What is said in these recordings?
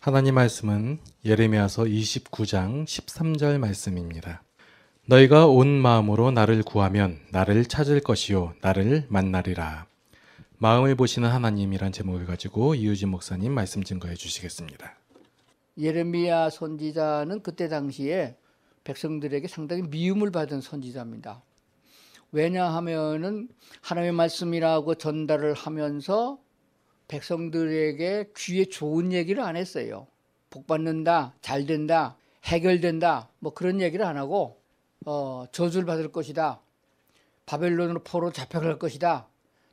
하나님 말씀은 예레미야서 29장 13절 말씀입니다. 너희가 온 마음으로 나를 구하면 나를 찾을 것이요 나를 만나리라. 마음을 보시는 하나님이란 제목을 가지고 이유진 목사님 말씀 증거해 주시겠습니다. 예레미야 선지자는 그때 당시에 백성들에게 상당히 미움을 받은 선지자입니다. 왜냐하면은 하나님의 말씀이라고 전달을 하면서 백성들에게 귀에 좋은 얘기를 안 했어요. 복 받는다, 잘 된다, 해결된다, 뭐 그런 얘기를 안 하고 저주를 받을 것이다, 바벨론으로 포로 잡혀갈 것이다,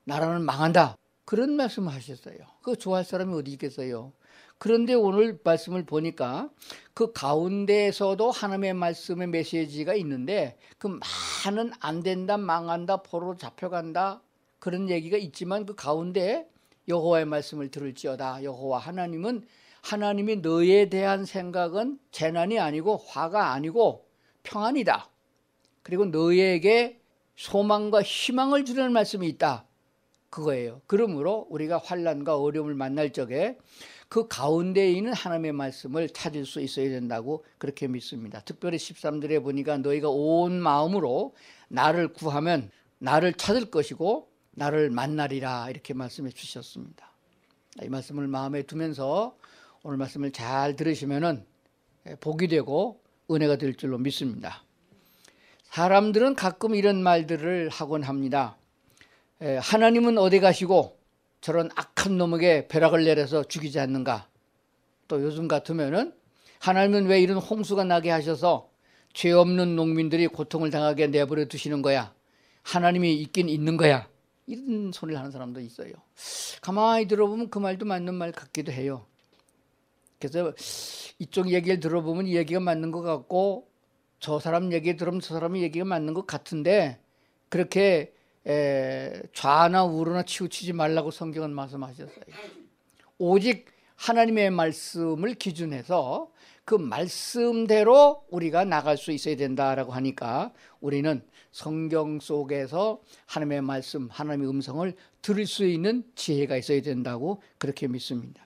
나라는 망한다, 그런 말씀을 하셨어요. 그거 좋아할 사람이 어디 있겠어요. 그런데 오늘 말씀을 보니까 그 가운데에서도 하나님의 말씀의 메시지가 있는데 그 많은 안 된다, 망한다, 포로 잡혀간다 그런 얘기가 있지만 그 가운데 여호와의 말씀을 들을지어다. 여호와 하나님은 하나님이 너에 대한 생각은 재난이 아니고 화가 아니고 평안이다. 그리고 너에게 소망과 희망을 주는 말씀이 있다. 그거예요. 그러므로 우리가 환난과 어려움을 만날 적에 그 가운데에 있는 하나님의 말씀을 찾을 수 있어야 된다고 그렇게 믿습니다. 특별히 13절에 보니까 너희가 온 마음으로 나를 구하면 나를 찾을 것이고 나를 만나리라 이렇게 말씀해 주셨습니다. 이 말씀을 마음에 두면서 오늘 말씀을 잘 들으시면은 복이 되고 은혜가 될 줄로 믿습니다. 사람들은 가끔 이런 말들을 하곤 합니다. 하나님은 어디 가시고 저런 악한 놈에게 벼락을 내려서 죽이지 않는가? 또 요즘 같으면은 하나님은 왜 이런 홍수가 나게 하셔서 죄 없는 농민들이 고통을 당하게 내버려 두시는 거야? 하나님이 있긴 있는 거야? 이런 소리를 하는 사람도 있어요. 가만히 들어보면 그 말도 맞는 말 같기도 해요. 그래서 이쪽 얘기를 들어보면 이 얘기가 맞는 것 같고 저 사람 얘기 들으면 저 사람 얘기가 맞는 것 같은데 그렇게 좌나 우로나 치우치지 말라고 성경은 말씀하셨어요. 오직 하나님의 말씀을 기준해서 그 말씀대로 우리가 나갈 수 있어야 된다라고 하니까 우리는 성경 속에서 하나님의 말씀, 하나님의 음성을 들을 수 있는 지혜가 있어야 된다고 그렇게 믿습니다.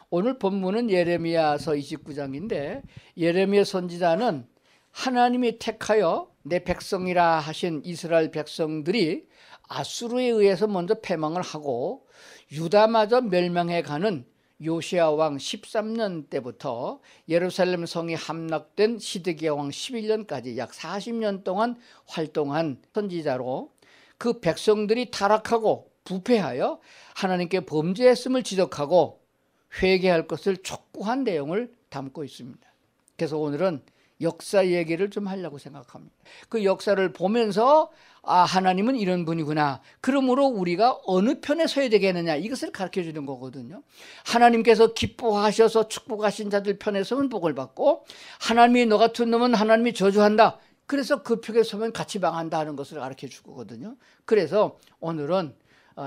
오늘 본문은 예레미야서 29장인데 예레미야 선지자는 하나님이 택하여 내 백성이라 하신 이스라엘 백성들이 아수르에 의해서 먼저 패망을 하고 유다마저 멸망해 가는 요시야 왕 13년 때부터 예루살렘 성이 함락된 시드기야 왕 11년까지 약 40년 동안 활동한 선지자로 그 백성들이 타락하고 부패하여 하나님께 범죄했음을 지적하고 회개할 것을 촉구한 내용을 담고 있습니다. 그래서 오늘은 역사 얘기를 좀 하려고 생각합니다. 그 역사를 보면서 하나님은 이런 분이구나. 그러므로 우리가 어느 편에 서야 되겠느냐 이것을 가르쳐 주는 거거든요. 하나님께서 기뻐하셔서 축복하신 자들 편에 서면 복을 받고 하나님이 너 같은 놈은 하나님이 저주한다. 그래서 그 편에 서면 같이 망한다 하는 것을 가르쳐 주거든요. 그래서 오늘은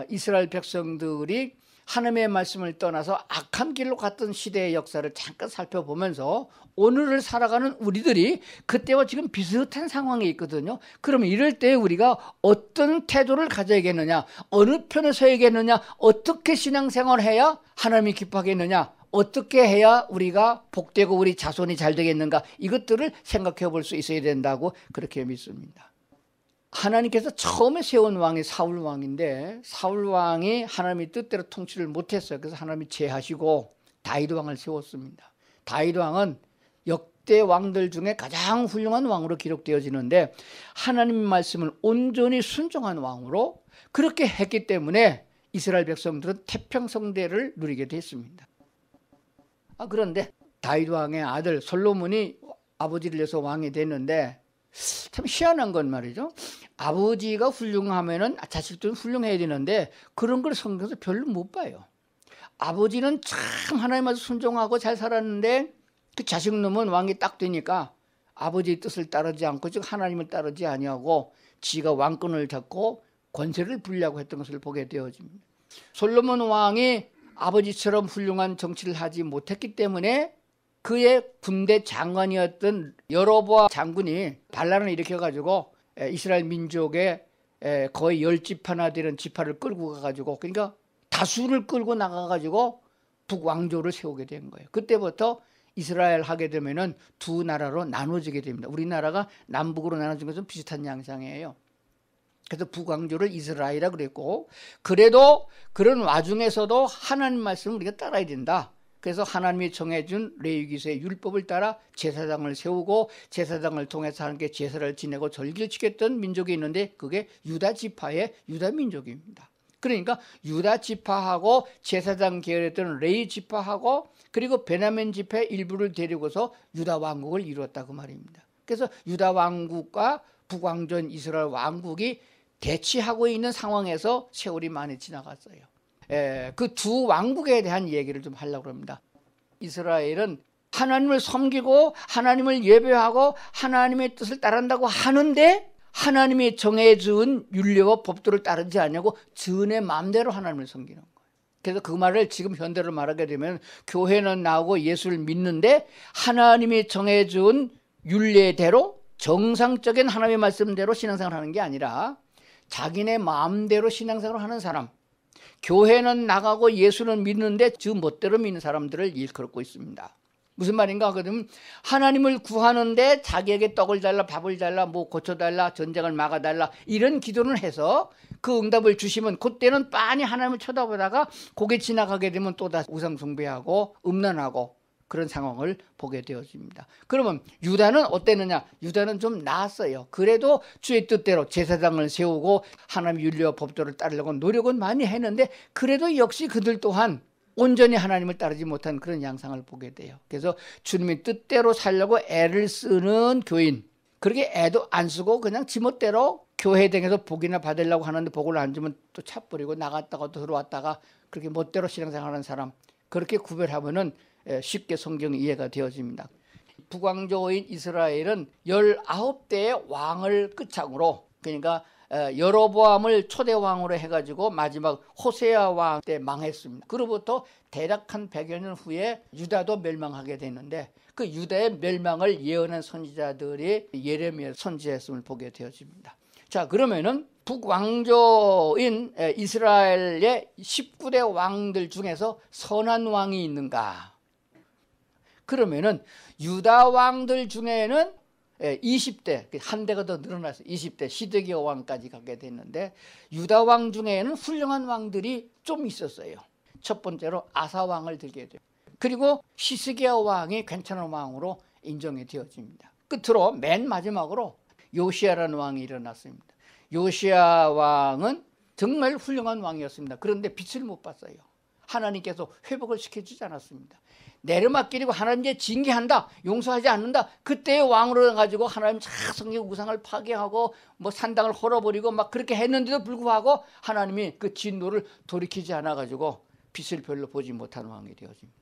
이스라엘 백성들이 하나님의 말씀을 떠나서 악한 길로 갔던 시대의 역사를 잠깐 살펴보면서 오늘을 살아가는 우리들이 그때와 지금 비슷한 상황에 있거든요. 그러면 이럴 때 우리가 어떤 태도를 가져야겠느냐, 어느 편에 서야겠느냐, 어떻게 신앙생활을 해야 하나님이 기뻐하겠느냐, 어떻게 해야 우리가 복되고 우리 자손이 잘 되겠는가, 이것들을 생각해 볼 수 있어야 된다고 그렇게 믿습니다. 하나님께서 처음에 세운 왕이 사울 왕인데 사울 왕이 하나님의 뜻대로 통치를 못했어요. 그래서 하나님이 제하시고 다윗 왕을 세웠습니다. 다윗 왕은 역대 왕들 중에 가장 훌륭한 왕으로 기록되어지는데 하나님의 말씀을 온전히 순종한 왕으로 그렇게 했기 때문에 이스라엘 백성들은 태평성대를 누리게 됐습니다. 그런데 다윗 왕의 아들 솔로몬이 아버지를 위해서 왕이 됐는데 참 희한한 건 말이죠. 아버지가 훌륭하면은 자식들은 훌륭해야 되는데 그런 걸 성경에서 별로 못 봐요. 아버지는 참 하나님한테 순종하고 잘 살았는데 그 자식 놈은 왕이 딱 되니까 아버지의 뜻을 따르지 않고 즉 하나님을 따르지 아니하고 지가 왕권을 잡고 권세를 부리려고 했던 것을 보게 되어집니다. 솔로몬 왕이 아버지처럼 훌륭한 정치를 하지 못했기 때문에 그의 군대 장관이었던 여로보암 장군이 반란을 일으켜가지고 이스라엘 민족의 거의 10지파나 되는 지파를 끌고 가가지고 그러니까 다수를 끌고 나가가지고 북왕조를 세우게 된 거예요. 그때부터 이스라엘 하게 되면은 두 나라로 나눠지게 됩니다. 우리나라가 남북으로 나눠진 것은 비슷한 양상이에요. 그래서 북왕조를 이스라엘이라 그랬고, 그래도 그런 와중에서도 하나님 말씀을 우리가 따라야 된다. 그래서 하나님이 정해준 레위기서의 율법을 따라 제사장을 세우고 제사장을 통해서 하나님께 제사를 지내고 절기를 지켰던 민족이 있는데 그게 유다 지파의 유다 민족입니다. 그러니까 유다 지파하고 제사장 계열했던 레위 지파하고 그리고 베냐민 지파의 일부를 데리고서 유다 왕국을 이루었다 그 말입니다. 그래서 유다 왕국과 북왕조인 이스라엘 왕국이 대치하고 있는 상황에서 세월이 많이 지나갔어요. 그 두 왕국에 대한 얘기를 좀 하려고 합니다. 이스라엘은 하나님을 섬기고 하나님을 예배하고 하나님의 뜻을 따른다고 하는데 하나님이 정해준 율례와 법도를 따르지 않냐고 전의 마음대로 하나님을 섬기는 거예요. 그래서 그 말을 지금 현대로 말하게 되면 교회는 나오고 예수를 믿는데 하나님이 정해준 율례대로 정상적인 하나님의 말씀대로 신앙생활을 하는 게 아니라 자기네 마음대로 신앙생활을 하는 사람, 교회는 나가고 예수는 믿는데 저 멋대로 믿는 사람들을 일컬고 있습니다. 무슨 말인가 하거든. 하나님을 구하는데 자기에게 떡을 달라, 밥을 달라, 뭐 고쳐달라, 전쟁을 막아달라 이런 기도를 해서 그 응답을 주시면 그때는 빤히 하나님을 쳐다보다가 고개 지나가게 되면 또 다시 우상 숭배하고 음란하고 그런 상황을 보게 되어집니다. 그러면 유다는 어땠느냐? 유다는 좀 나았어요. 그래도 주의 뜻대로 제사장을 세우고 하나님 율례와 법도를 따르려고 노력은 많이 했는데 그래도 역시 그들 또한 온전히 하나님을 따르지 못한 그런 양상을 보게 돼요. 그래서 주님의 뜻대로 살려고 애를 쓰는 교인, 그렇게 애도 안 쓰고 그냥 지멋대로 교회 댕에서 복이나 받으려고 하는데 복을 안 주면 또 차버리고 나갔다가 또 들어왔다가 그렇게 멋대로 신앙생활하는 사람, 그렇게 구별하면은 쉽게 성경이 이해가 되어집니다. 북왕조인 이스라엘은 19대의 왕을 끝장으로, 그러니까 여로보암을 초대 왕으로 해가지고 마지막 호세아 왕 때 망했습니다. 그로부터 대략 한 100여 년 후에 유다도 멸망하게 됐는데 그 유다의 멸망을 예언한 선지자들이 예레미야 선지했음을 보게 되어집니다. 자, 그러면은 북왕조인 이스라엘의 19대 왕들 중에서 선한 왕이 있는가? 그러면은 유다 왕들 중에는 20대, 한 대가 더 늘어났어요. 20대 시드기야 왕까지 가게 됐는데 유다 왕 중에는 훌륭한 왕들이 좀 있었어요. 첫 번째로 아사 왕을 들게 돼요. 그리고 히스기야 왕이 괜찮은 왕으로 인정이 되어집니다. 끝으로 맨 마지막으로 요시야라는 왕이 일어났습니다. 요시야 왕은 정말 훌륭한 왕이었습니다. 그런데 빛을 못 봤어요. 하나님께서 회복을 시켜주지 않았습니다. 내려맡기고 하나님께 징계한다, 용서하지 않는다. 그때의 왕으로 해가지고 하나님 성경 우상을 파괴하고 뭐 산당을 헐어버리고 막 그렇게 했는데도 불구하고 하나님이 그 진노를 돌이키지 않아가지고 빛을 별로 보지 못한 왕이 되어집니다.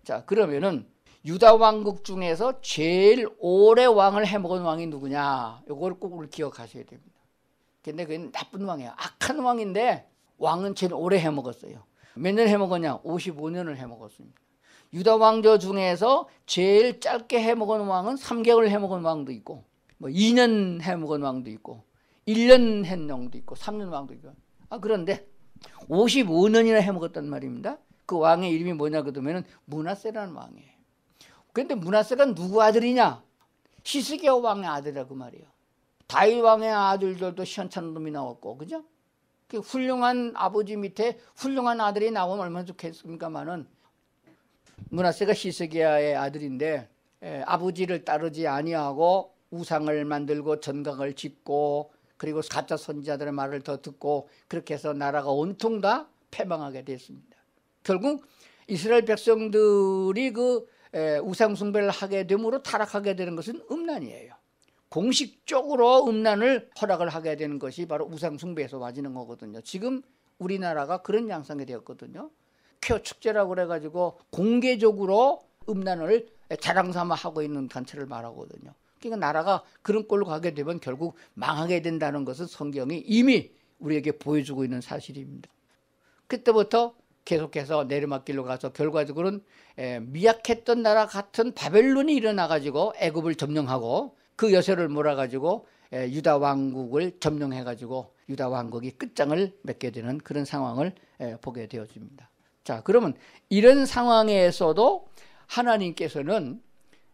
자, 그러면은 유다 왕국 중에서 제일 오래 왕을 해먹은 왕이 누구냐? 이걸 꼭 기억하셔야 됩니다. 근데 그건 나쁜 왕이에요. 악한 왕인데 왕은 제일 오래 해먹었어요. 몇 년 해먹었냐? 55년을 해먹었습니다. 유다 왕조 중에서 제일 짧게 해먹은 왕은 3개월 해먹은 왕도 있고 뭐 2년 해먹은 왕도 있고 1년 한 왕도 있고 3년 왕도 있고. 그런데 55년이나 해먹었단 말입니다. 그 왕의 이름이 뭐냐 그러면 므낫세라는 왕이에요. 그런데 므낫세가 누구 아들이냐? 히스기야 왕의 아들이라 그 말이에요. 다윗 왕의 아들들도 시원찮은 놈이 나왔고, 그죠? 그 훌륭한 아버지 밑에 훌륭한 아들이 나오면 얼마나 좋겠습니까만은 므낫세가 히스기야의 아들인데 아버지를 따르지 아니하고 우상을 만들고 전각을 짓고 그리고 가짜 선지자들의 말을 더 듣고 그렇게 해서 나라가 온통 다 패망하게 됐습니다. 결국 이스라엘 백성들이 그 우상 숭배를 하게 됨으로 타락하게 되는 것은 음란이에요. 공식적으로 음란을 허락을 하게 되는 것이 바로 우상 숭배에서 와지는 거거든요. 지금 우리나라가 그런 양상이 되었거든요. 쾌어 축제라고 그래가지고 공개적으로 음란을 자랑삼아 하고 있는 단체를 말하거든요. 그러니까 나라가 그런 꼴로 가게 되면 결국 망하게 된다는 것은 성경이 이미 우리에게 보여주고 있는 사실입니다. 그때부터 계속해서 내리막길로 가서 결과적으로는 미약했던 나라 같은 바벨론이 일어나가지고 애굽을 점령하고 그 여세를 몰아가지고 유다 왕국을 점령해가지고 유다 왕국이 끝장을 맺게 되는 그런 상황을 보게 되어집니다. 자, 그러면 이런 상황에서도 하나님께서는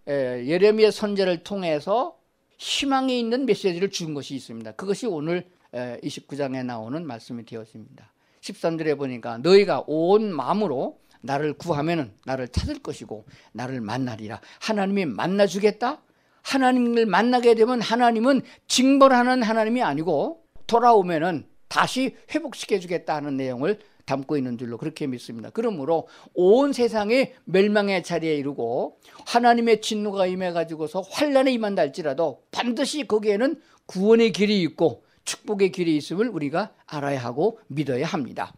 예레미야 선지자를 통해서 희망이 있는 메시지를 준 것이 있습니다. 그것이 오늘 29장에 나오는 말씀이 되었습니다. 13절에 보니까 너희가 온 마음으로 나를 구하면은 나를 찾을 것이고 나를 만나리라. 하나님이 만나주겠다. 하나님을 만나게 되면 하나님은 징벌하는 하나님이 아니고 돌아오면은 다시 회복시켜주겠다 하는 내용을 담고 있는 줄로 그렇게 믿습니다. 그러므로 온 세상이 멸망의 자리에 이르고 하나님의 진노가 임해가지고서 환란에 임한다 할지라도 반드시 거기에는 구원의 길이 있고 축복의 길이 있음을 우리가 알아야 하고 믿어야 합니다.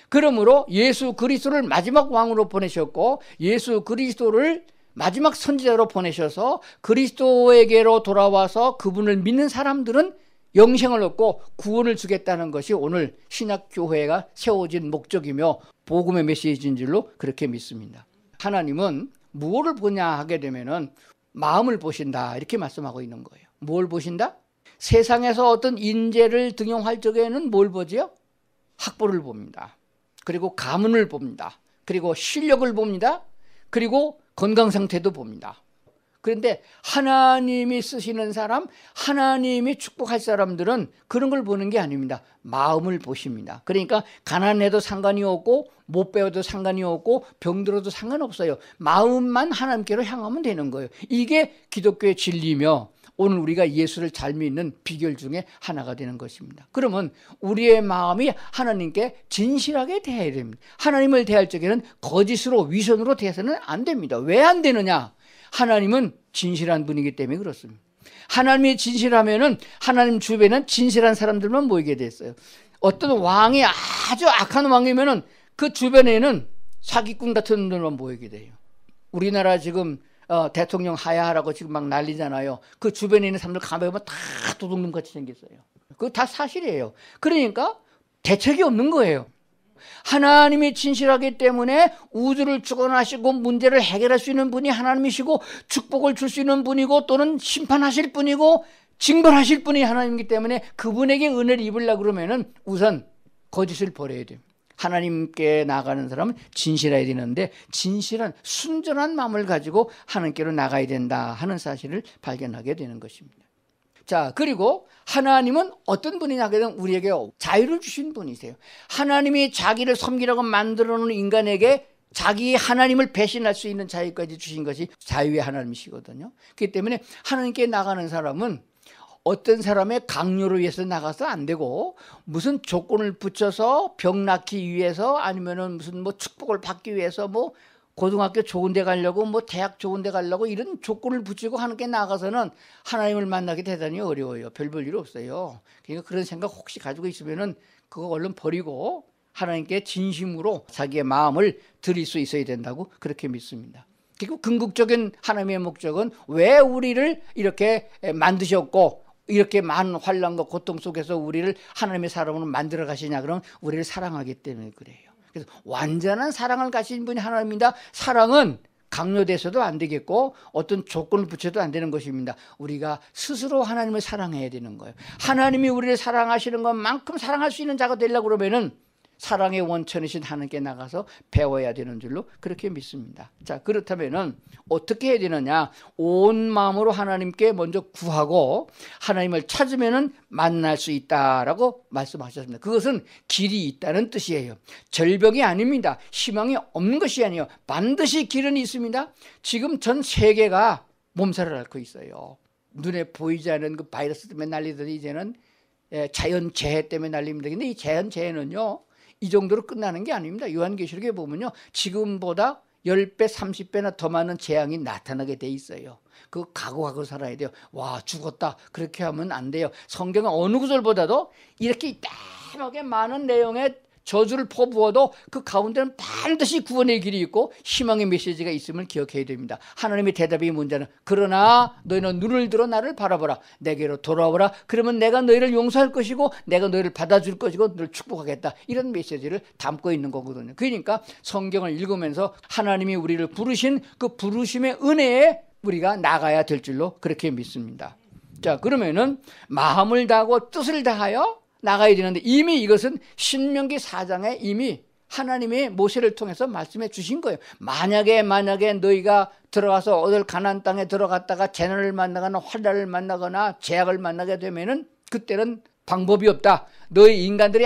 그러므로 예수 그리스도를 마지막 왕으로 보내셨고 예수 그리스도를 마지막 선지자로 보내셔서 그리스도에게로 돌아와서 그분을 믿는 사람들은 영생을 얻고 구원을 주겠다는 것이 오늘 신약교회가 세워진 목적이며 복음의 메시지인 줄로 그렇게 믿습니다. 하나님은 무엇을 보냐 하게 되면은 마음을 보신다 이렇게 말씀하고 있는 거예요. 뭘 보신다? 세상에서 어떤 인재를 등용할 적에는 뭘 보지요? 학벌을 봅니다. 그리고 가문을 봅니다. 그리고 실력을 봅니다. 그리고 건강 상태도 봅니다. 그런데 하나님이 쓰시는 사람, 하나님이 축복할 사람들은 그런 걸 보는 게 아닙니다. 마음을 보십니다. 그러니까 가난해도 상관이 없고 못 배워도 상관이 없고 병들어도 상관없어요. 마음만 하나님께로 향하면 되는 거예요. 이게 기독교의 진리며 오늘 우리가 예수를 잘 믿는 비결 중에 하나가 되는 것입니다. 그러면 우리의 마음이 하나님께 진실하게 대해야 됩니다. 하나님을 대할 적에는 거짓으로 위선으로 대해서는 안 됩니다. 왜 안 되느냐? 하나님은 진실한 분이기 때문에 그렇습니다. 하나님이 진실하면은 하나님 주변에는 진실한 사람들만 모이게 됐어요. 어떤 왕이 아주 악한 왕이면은 그 주변에는 사기꾼 같은 놈들만 모이게 돼요. 우리나라 지금 대통령 하야하라고 지금 막 난리잖아요. 그 주변에 있는 사람들 가만히 보면 다 도둑놈 같이 생겼어요. 그거 다 사실이에요. 그러니까 대책이 없는 거예요. 하나님이 진실하기 때문에 우주를 주관하시고 문제를 해결할 수 있는 분이 하나님이시고 축복을 줄 수 있는 분이고 또는 심판하실 분이고 징벌하실 분이 하나님이기 때문에 그분에게 은혜를 입으려고 그러면은 우선 거짓을 버려야 돼요. 하나님께 나가는 사람은 진실해야 되는데 진실한 순전한 마음을 가지고 하나님께로 나가야 된다 하는 사실을 발견하게 되는 것입니다. 자, 그리고 하나님은 어떤 분이냐 하면 우리에게 자유를 주신 분이세요. 하나님이 자기를 섬기라고 만들어 놓은 인간에게 자기 하나님을 배신할 수 있는 자유까지 주신 것이 자유의 하나님이시거든요. 그렇기 때문에 하나님께 나가는 사람은 어떤 사람의 강요를 위해서 나가서 안 되고 무슨 조건을 붙여서 병 낫기 위해서 아니면은 무슨 뭐 축복을 받기 위해서 뭐 고등학교 좋은 데 가려고 뭐 대학 좋은 데 가려고 이런 조건을 붙이고 하나님께 나가서는 하나님을 만나기 대단히 어려워요. 별 볼 일 없어요. 그러니까 그런 생각 혹시 가지고 있으면은 그거 얼른 버리고 하나님께 진심으로 자기의 마음을 드릴 수 있어야 된다고 그렇게 믿습니다. 그리고 궁극적인 하나님의 목적은 왜 우리를 이렇게 만드셨고 이렇게 많은 환난과 고통 속에서 우리를 하나님의 사람으로 만들어 가시냐 그러면 우리를 사랑하기 때문에 그래요. 그래서 완전한 사랑을 가진 분이 하나님입니다. 사랑은 강요돼서도 안 되겠고 어떤 조건을 붙여도 안 되는 것입니다. 우리가 스스로 하나님을 사랑해야 되는 거예요. 하나님이 우리를 사랑하시는 것만큼 사랑할 수 있는 자가 되려고 그러면은 사랑의 원천이신 하나님께 나가서 배워야 되는 줄로 그렇게 믿습니다. 자, 그렇다면은 어떻게 해야 되느냐? 온 마음으로 하나님께 먼저 구하고 하나님을 찾으면은 만날 수 있다라고 말씀하셨습니다. 그것은 길이 있다는 뜻이에요. 절벽이 아닙니다. 희망이 없는 것이 아니에요. 반드시 길은 있습니다. 지금 전 세계가 몸살을 앓고 있어요. 눈에 보이지 않는 그 바이러스 때문에 난리더니 이제는 자연재해 때문에 난립니다. 근데 이 자연재해는요 이 정도로 끝나는 게 아닙니다. 요한계시록에 보면요 지금보다 10배, 30배나 더 많은 재앙이 나타나게 돼 있어요. 그거 각오하고 살아야 돼요. 와 죽었다 그렇게 하면 안 돼요. 성경은 어느 구절보다도 이렇게 이따하게 많은 내용의 저주를 퍼부어도 그 가운데는 반드시 구원의 길이 있고 희망의 메시지가 있음을 기억해야 됩니다. 하나님의 대답이 문제는 그러나 너희는 눈을 들어 나를 바라보라. 내게로 돌아오라. 그러면 내가 너희를 용서할 것이고 내가 너희를 받아줄 것이고 너를 축복하겠다. 이런 메시지를 담고 있는 거거든요. 그러니까 성경을 읽으면서 하나님이 우리를 부르신 그 부르심의 은혜에 우리가 나가야 될 줄로 그렇게 믿습니다. 자, 그러면은 마음을 다하고 뜻을 다하여 나가야 되는데 이미 이것은 신명기 4장에 이미 하나님이 모세를 통해서 말씀해 주신 거예요. 만약에 너희가 들어가서 어딜 가나안 땅에 들어갔다가 재난을 만나거나 환난을 만나거나 제약을 만나게 되면은 그때는 방법이 없다. 너희 인간들이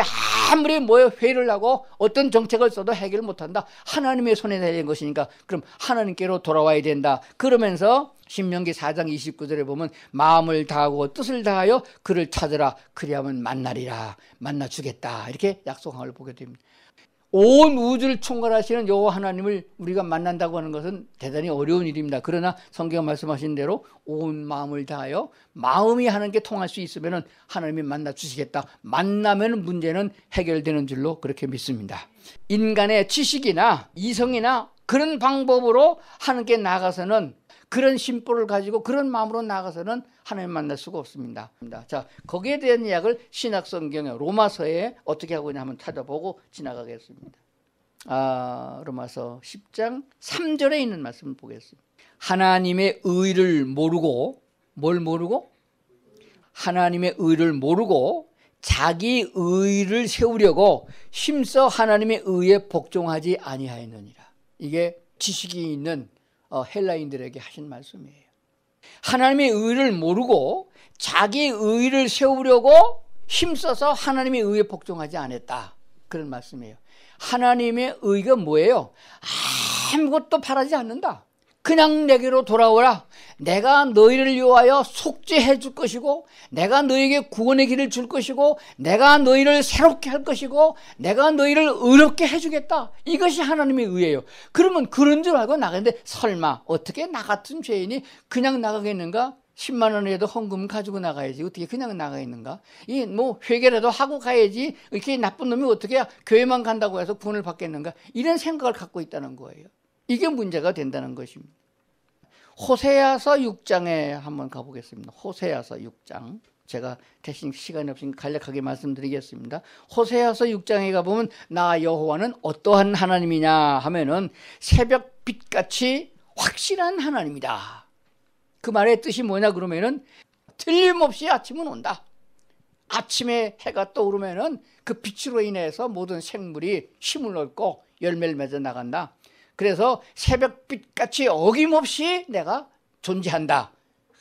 아무리 모여 회의를 하고 어떤 정책을 써도 해결 못한다. 하나님의 손에 달린 것이니까 그럼 하나님께로 돌아와야 된다. 그러면서 신명기 4장 29절에 보면 마음을 다하고 뜻을 다하여 그를 찾으라. 그리하면 만나리라. 만나주겠다. 이렇게 약속한 걸 보게 됩니다. 온 우주를 총괄하시는 여호와 하나님을 우리가 만난다고 하는 것은 대단히 어려운 일입니다. 그러나 성경 말씀하신 대로 온 마음을 다하여 마음이 하나님께 통할 수 있으면 하나님이 만나 주시겠다. 만나면 문제는 해결되는 줄로 그렇게 믿습니다. 인간의 지식이나 이성이나 그런 방법으로 하나님께 나가서는, 그런 심보를 가지고 그런 마음으로 나가서는 하나님 만날 수가 없습니다. 자, 거기에 대한 이야기를 신약 성경의 로마서에 어떻게 하고 있냐 한번 찾아보고 지나가겠습니다. 로마서 10장 3절에 있는 말씀을 보겠습니다. 하나님의 의를 모르고, 뭘 모르고? 하나님의 의를 모르고 자기 의를 세우려고 힘써 하나님의 의에 복종하지 아니하였느니라. 이게 지식이 있는 헬라인들에게 하신 말씀이에요. 하나님의 의를 모르고 자기 의를 세우려고 힘써서 하나님의 의에 복종하지 않았다. 그런 말씀이에요. 하나님의 의가 뭐예요? 아무것도 바라지 않는다. 그냥 내게로 돌아오라. 내가 너희를 위하여 속죄해 줄 것이고, 내가 너희에게 구원의 길을 줄 것이고, 내가 너희를 새롭게 할 것이고, 내가 너희를 의롭게 해주겠다. 이것이 하나님의 의예요. 그러면 그런 줄 알고 나가는데, 설마 어떻게 나 같은 죄인이 그냥 나가겠는가? 10만 원이라도 헌금 가지고 나가야지. 어떻게 그냥 나가겠는가? 회개라도 하고 가야지. 이렇게 나쁜 놈이 어떻게 교회만 간다고 해서 구원을 받겠는가? 이런 생각을 갖고 있다는 거예요. 이게 문제가 된다는 것입니다. 호세아서 6장에 한번 가보겠습니다. 호세아서 6장. 제가 대신 시간이 없으니까 간략하게 말씀드리겠습니다. 호세아서 6장에 가보면 나 여호와는 어떠한 하나님이냐 하면은 새벽빛같이 확실한 하나님이다. 그 말의 뜻이 뭐냐 그러면은 틀림없이 아침은 온다. 아침에 해가 떠오르면은 그 빛으로 인해서 모든 생물이 힘을 얻고 열매를 맺어 나간다. 그래서 새벽빛같이 어김없이 내가 존재한다.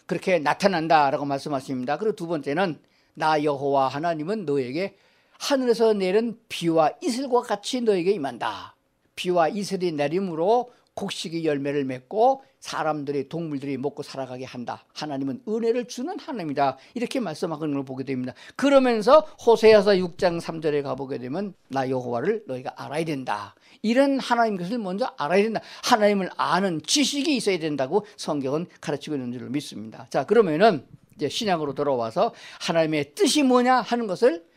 그렇게 나타난다라고 말씀하십니다. 그리고 두 번째는 나 여호와 하나님은 너에게 하늘에서 내린 비와 이슬과 같이 너에게 임한다. 비와 이슬이 내림으로 곡식이 열매를 맺고 사람들이, 동물들이 먹고 살아가게 한다. 하나님은 은혜를 주는 하나님이다. 이렇게 말씀하는 걸 보게 됩니다. 그러면서 호세아서 6장 3절에 가보게 되면 나 여호와를 너희가 알아야 된다. 이런 하나님 것을 먼저 알아야 된다. 하나님을 아는 지식이 있어야 된다고 성경은 가르치고 있는 줄로 믿습니다. 자, 그러면은 이제 신약으로 돌아와서 하나님의 뜻이 뭐냐 하는 것을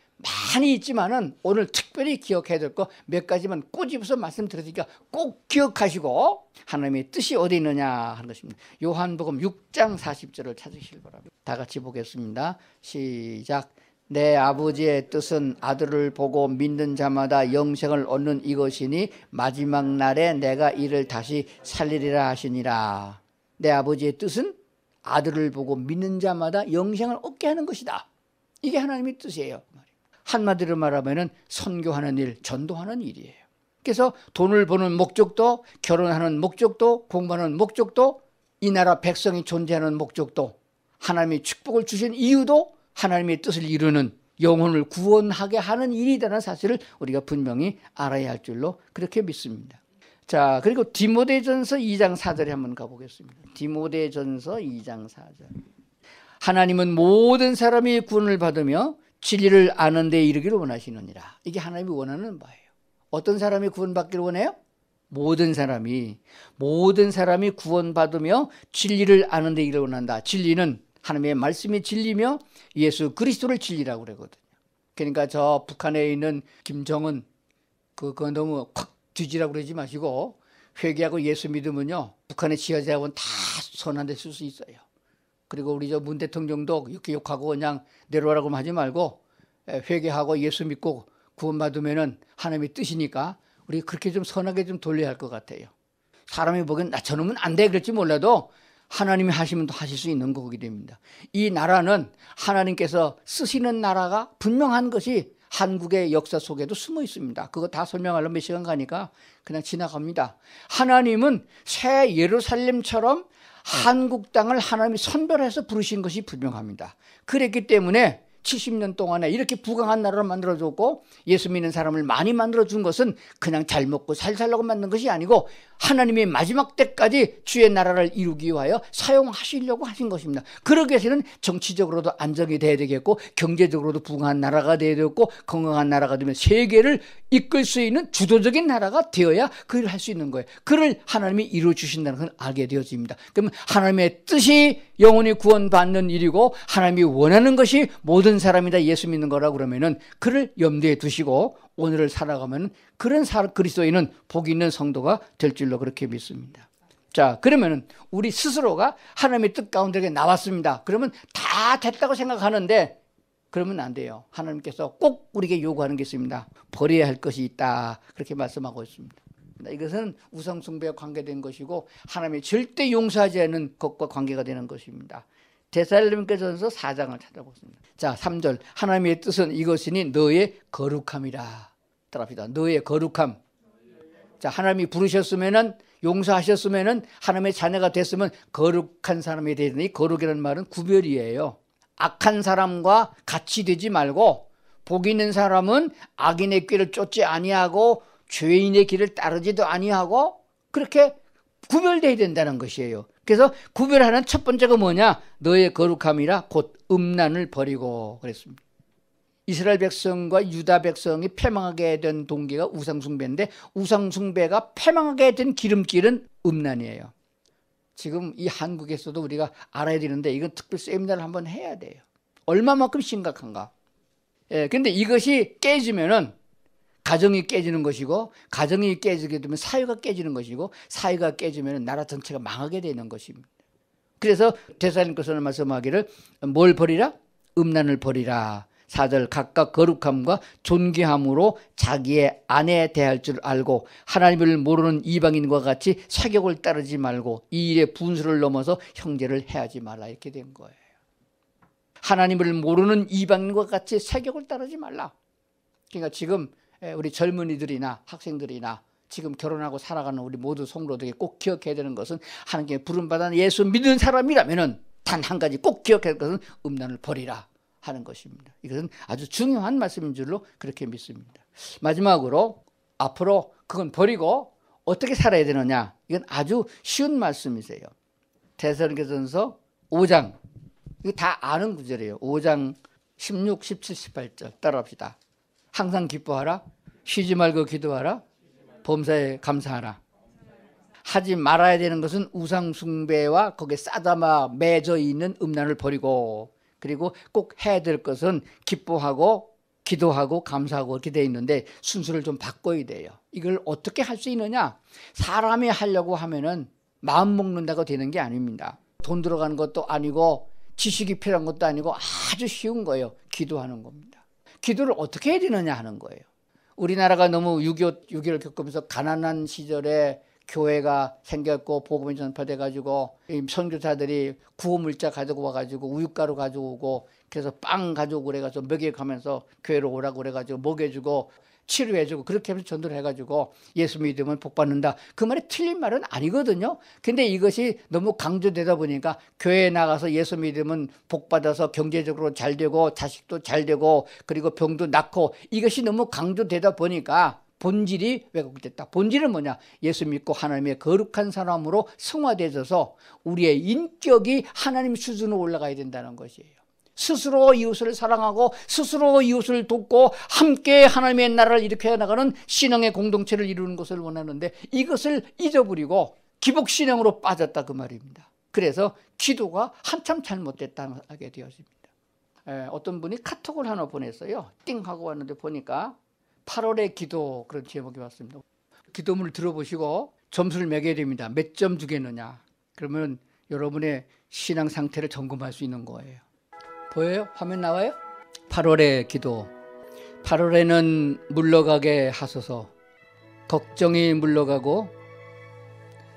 많이 있지만은 오늘 특별히 기억해야 될 거 몇 가지만 꼬집어서 말씀드리니까 꼭 기억하시고 하나님의 뜻이 어디 있느냐 하는 것입니다. 요한복음 6장 40절을 찾으시길 바랍니다. 다 같이 보겠습니다. 시작. 내 아버지의 뜻은 아들을 보고 믿는 자마다 영생을 얻는 이것이니 마지막 날에 내가 이를 다시 살리리라 하시니라. 내 아버지의 뜻은 아들을 보고 믿는 자마다 영생을 얻게 하는 것이다. 이게 하나님의 뜻이에요. 한마디로 말하면 선교하는 일, 전도하는 일이에요. 그래서 돈을 버는 목적도, 결혼하는 목적도, 공부하는 목적도, 이 나라 백성이 존재하는 목적도, 하나님이 축복을 주신 이유도 하나님의 뜻을 이루는, 영혼을 구원하게 하는 일이라는 사실을 우리가 분명히 알아야 할 줄로 그렇게 믿습니다. 자, 그리고 디모데전서 2장 4절에 한번 가보겠습니다. 디모데전서 2장 4절. 하나님은 모든 사람이 구원을 받으며 진리를 아는 데 이르기를 원하시느니라. 이게 하나님이 원하는 바예요. 어떤 사람이 구원받기를 원해요? 모든 사람이 구원받으며 진리를 아는 데 이르기를 원한다. 진리는 하나님의 말씀이 진리며 예수 그리스도를 진리라고 그러거든요. 그러니까 저 북한에 있는 김정은 그거 너무 콱 뒤지라고 그러지 마시고 회개하고 예수 믿으면요 북한의 지하자원 다 선한 데 쓸 수 있어요. 그리고 우리 저 문 대통령도 이렇게 욕하고 그냥 내려오라고 하지 말고 회개하고 예수 믿고 구원받으면은 하나님의 뜻이니까 우리 그렇게 좀 선하게 좀 돌려야 할 것 같아요. 사람이 보기엔 나 저놈은 안 돼 그럴지 몰라도 하나님이 하시면 또 하실 수 있는 거기 됩니다. 이 나라는 하나님께서 쓰시는 나라가 분명한 것이 한국의 역사 속에도 숨어 있습니다. 그거 다 설명하려면 몇 시간 가니까 그냥 지나갑니다. 하나님은 새 예루살렘처럼 한국 땅을 하나님이 선별해서 부르신 것이 분명합니다. 그랬기 때문에 70년 동안에 이렇게 부강한 나라를 만들어줬고 예수 믿는 사람을 많이 만들어준 것은 그냥 잘 먹고 잘 살라고 만든 것이 아니고 하나님이 마지막 때까지 주의 나라를 이루기 위하여 사용하시려고 하신 것입니다. 그러기 위해서는 정치적으로도 안정이 돼야 되겠고 경제적으로도 부강한 나라가 돼야 되겠고 건강한 나라가 되면 세계를 이끌 수 있는 주도적인 나라가 되어야 그 일을 할 수 있는 거예요. 그를 하나님이 이루어 주신다는 걸 알게 되어집니다. 그러면 하나님의 뜻이 영혼이 구원받는 일이고 하나님이 원하는 것이 모든 사람이 다 예수 믿는 거라고 그러면은 그를 염두에 두시고 오늘을 살아가면 그런 그리스도인은 복 있는 성도가 될 줄로 그렇게 믿습니다. 자, 그러면은 우리 스스로가 하나님의 뜻 가운데 나왔습니다. 그러면 다 됐다고 생각하는데 그러면 안 돼요. 하나님께서 꼭 우리에게 요구하는 게 있습니다. 버려야 할 것이 있다. 그렇게 말씀하고 있습니다. 이것은 우상숭배와 관계된 것이고 하나님이 절대 용서하지 않는 것과 관계가 되는 것입니다. 데살로니가전서 4장을 찾아보겠습니다. 자, 3절. 하나님의 뜻은 이것이니 너의 거룩함이라. 따라합시다. 너의 거룩함. 자, 하나님이 부르셨으면은 용서하셨으면은 하나님의 자녀가 됐으면 거룩한 사람이 되니 거룩이라는 말은 구별이에요. 악한 사람과 같이 되지 말고 복 있는 사람은 악인의 길을 쫓지 아니하고 죄인의 길을 따르지도 아니하고 그렇게 구별되어야 된다는 것이에요. 그래서 구별하는 첫 번째가 뭐냐? 너의 거룩함이라 곧 음란을 버리고 그랬습니다. 이스라엘 백성과 유다 백성이 패망하게 된 동기가 우상숭배인데 우상숭배가 패망하게 된 기름길은 음란이에요. 지금 이 한국에서도 우리가 알아야 되는데 이건 특별 세미나를 한번 해야 돼요. 얼마만큼 심각한가. 예, 근데 이것이 깨지면은 가정이 깨지는 것이고 가정이 깨지게 되면 사회가 깨지는 것이고 사회가 깨지면 나라 전체가 망하게 되는 것입니다. 그래서 데살로니가서는 말씀하기를 뭘 버리라? 음란을 버리라. 4절 각각 거룩함과 존귀함으로 자기의 아내 대할 줄 알고 하나님을 모르는 이방인과 같이 사격을 따르지 말고 이 일에 분수를 넘어서 형제를 해하지 말라 이렇게 된 거예요. 하나님을 모르는 이방인과 같이 사격을 따르지 말라. 그러니까 지금 우리 젊은이들이나 학생들이나 지금 결혼하고 살아가는 우리 모두 성도들이 꼭 기억해야 되는 것은 하나님께 부름받은 예수 믿는 사람이라면은 단 한 가지 꼭 기억해야 할 것은 음란을 버리라 하는 것입니다. 이것은 아주 중요한 말씀인 줄로 그렇게 믿습니다. 마지막으로 앞으로 그건 버리고 어떻게 살아야 되느냐 이건 아주 쉬운 말씀이세요. 데살로니가전서 5장 이거 다 아는 구절이에요. 5장 16, 17, 18절 따라합시다. 항상 기뻐하라. 쉬지 말고 기도하라. 범사에 감사하라. 하지 말아야 되는 것은 우상숭배와 거기에 싸담아 맺어 있는 음란을 버리고 그리고 꼭 해야 될 것은 기뻐하고 기도하고 감사하고 이렇게 되어 있는데 순서를 좀 바꿔야 돼요. 이걸 어떻게 할 수 있느냐? 사람이 하려고 하면은 마음 먹는다고 되는 게 아닙니다. 돈 들어가는 것도 아니고 지식이 필요한 것도 아니고 아주 쉬운 거예요. 기도하는 겁니다. 기도를 어떻게 해야 되느냐 하는 거예요. 우리나라가 너무 6.25를 겪으면서 가난한 시절에 교회가 생겼고 복음이 전파돼가지고 선교사들이 구호물자 가지고 와가지고 우유가루 가져오고 그래서 빵 가져오고 그래가지고 먹여가면서 교회로 오라고 그래가지고 먹여주고 치료해주고 그렇게 하면서 전도를 해가지고 예수 믿으면 복 받는다. 그 말이 틀린 말은 아니거든요. 근데 이것이 너무 강조되다 보니까 교회에 나가서 예수 믿으면 복 받아서 경제적으로 잘 되고 자식도 잘 되고 그리고 병도 낫고 이것이 너무 강조되다 보니까 본질이 왜곡됐다. 본질은 뭐냐? 예수 믿고 하나님의 거룩한 사람으로 승화되어서 우리의 인격이 하나님 수준으로 올라가야 된다는 것이에요. 스스로 이웃을 사랑하고 스스로 이웃을 돕고 함께 하나님의 나라를 일으켜 나가는 신앙의 공동체를 이루는 것을 원하는데 이것을 잊어버리고 기복신앙으로 빠졌다 그 말입니다. 그래서 기도가 한참 잘못됐다고 하게 되었습니다. 어떤 분이 카톡을 하나 보냈어요. 띵 하고 왔는데 보니까 8월의 기도 그런 제목이 왔습니다. 기도문을 들어보시고 점수를 매겨야 됩니다. 몇 점 주겠느냐. 그러면 여러분의 신앙 상태를 점검할 수 있는 거예요. 보여요? 화면 나와요? 8월의 기도. 8월에는 물러가게 하소서. 걱정이 물러가고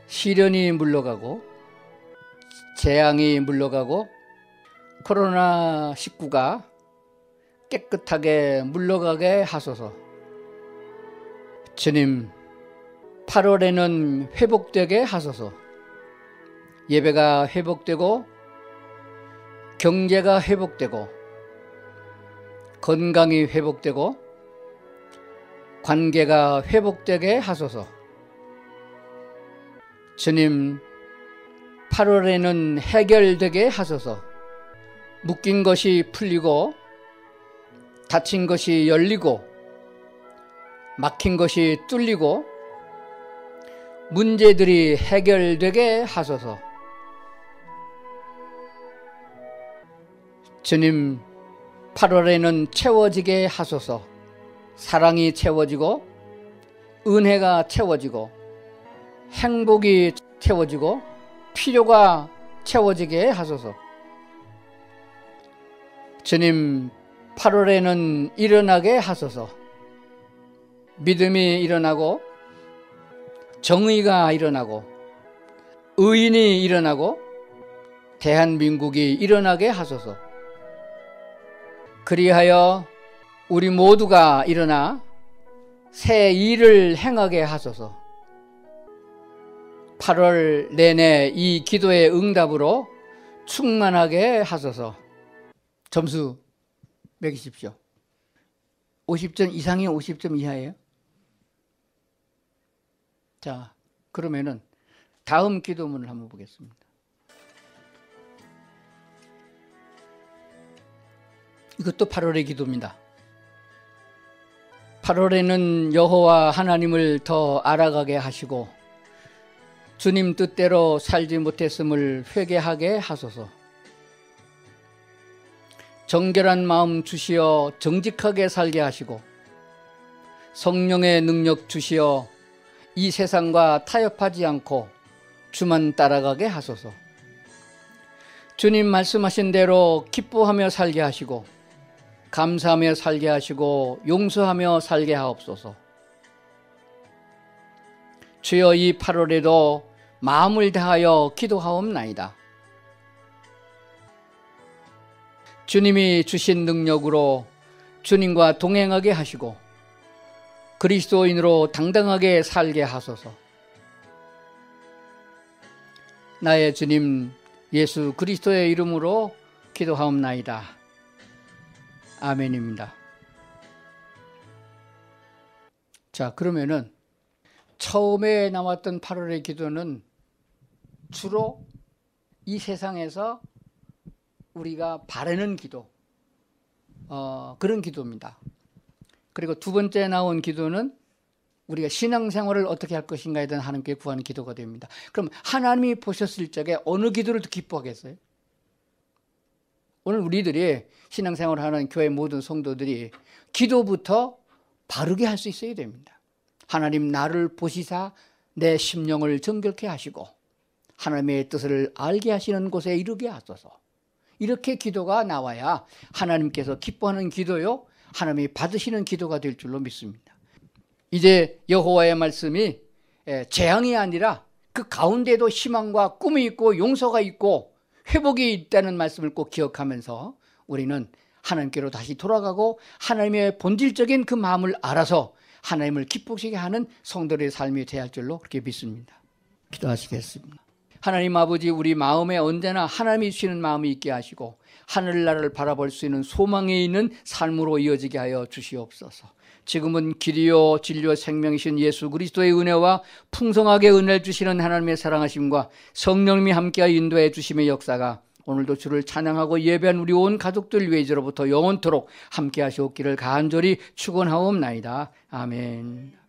시련이 물러가고 재앙이 물러가고 코로나19가 깨끗하게 물러가게 하소서. 주님, 8월에는 회복되게 하소서. 예배가 회복되고 경제가 회복되고 건강이 회복되고 관계가 회복되게 하소서. 주님, 8월에는 해결되게 하소서. 묶인 것이 풀리고 닫힌 것이 열리고 막힌 것이 뚫리고 문제들이 해결되게 하소서. 주님, 8월에는 채워지게 하소서. 사랑이 채워지고 은혜가 채워지고 행복이 채워지고 필요가 채워지게 하소서. 주님, 8월에는 일어나게 하소서. 믿음이 일어나고 정의가 일어나고 의인이 일어나고 대한민국이 일어나게 하소서. 그리하여 우리 모두가 일어나 새 일을 행하게 하소서. 8월 내내 이 기도의 응답으로 충만하게 하소서. 점수 매기십시오. 50점 이상이 50점 이하예요? 자, 그러면은 다음 기도문을 한번 보겠습니다. 이것도 8월의 기도입니다. 8월에는 여호와 하나님을 더 알아가게 하시고 주님 뜻대로 살지 못했음을 회개하게 하소서. 정결한 마음 주시어 정직하게 살게 하시고 성령의 능력 주시어 이 세상과 타협하지 않고 주만 따라가게 하소서. 주님 말씀하신 대로 기뻐하며 살게 하시고 감사하며 살게 하시고 용서하며 살게 하옵소서. 주여, 이 8월에도 마음을 다하여 기도하옵나이다. 주님이 주신 능력으로 주님과 동행하게 하시고 그리스도인으로 당당하게 살게 하소서. 나의 주님 예수 그리스도의 이름으로 기도하옵나이다. 아멘입니다. 자, 그러면은 처음에 나왔던 8월의 기도는 주로 이 세상에서 우리가 바라는 기도, 그런 기도입니다. 그리고 두 번째 나온 기도는 우리가 신앙생활을 어떻게 할 것인가에 대한 하나님께 구하는 기도가 됩니다. 그럼 하나님이 보셨을 적에 어느 기도를 더 기뻐하겠어요? 오늘 우리들이 신앙생활을 하는 교회 모든 성도들이 기도부터 바르게 할 수 있어야 됩니다. 하나님, 나를 보시사 내 심령을 정결케 하시고 하나님의 뜻을 알게 하시는 곳에 이르게 하소서. 이렇게 기도가 나와야 하나님께서 기뻐하는 기도요, 하나님이 받으시는 기도가 될 줄로 믿습니다. 이제 여호와의 말씀이 재앙이 아니라 그 가운데도 희망과 꿈이 있고 용서가 있고 회복이 있다는 말씀을 꼭 기억하면서 우리는 하나님께로 다시 돌아가고 하나님의 본질적인 그 마음을 알아서 하나님을 기쁘시게 하는 성도의 삶이 되어야 할 줄로 그렇게 믿습니다. 기도하시겠습니다. 하나님 아버지, 우리 마음에 언제나 하나님이 주시는 마음이 있게 하시고 하늘나라를 바라볼 수 있는 소망이 있는 삶으로 이어지게 하여 주시옵소서. 지금은 길이요 진리요 생명이신 예수 그리스도의 은혜와 풍성하게 은혜를 주시는 하나님의 사랑하심과 성령님이 함께하여 인도해 주심의 역사가 오늘도 주를 찬양하고 예배한 우리 온 가족들 위해 이제로부터 영원토록 함께하시옵기를 간절히 축원하옵나이다. 아멘.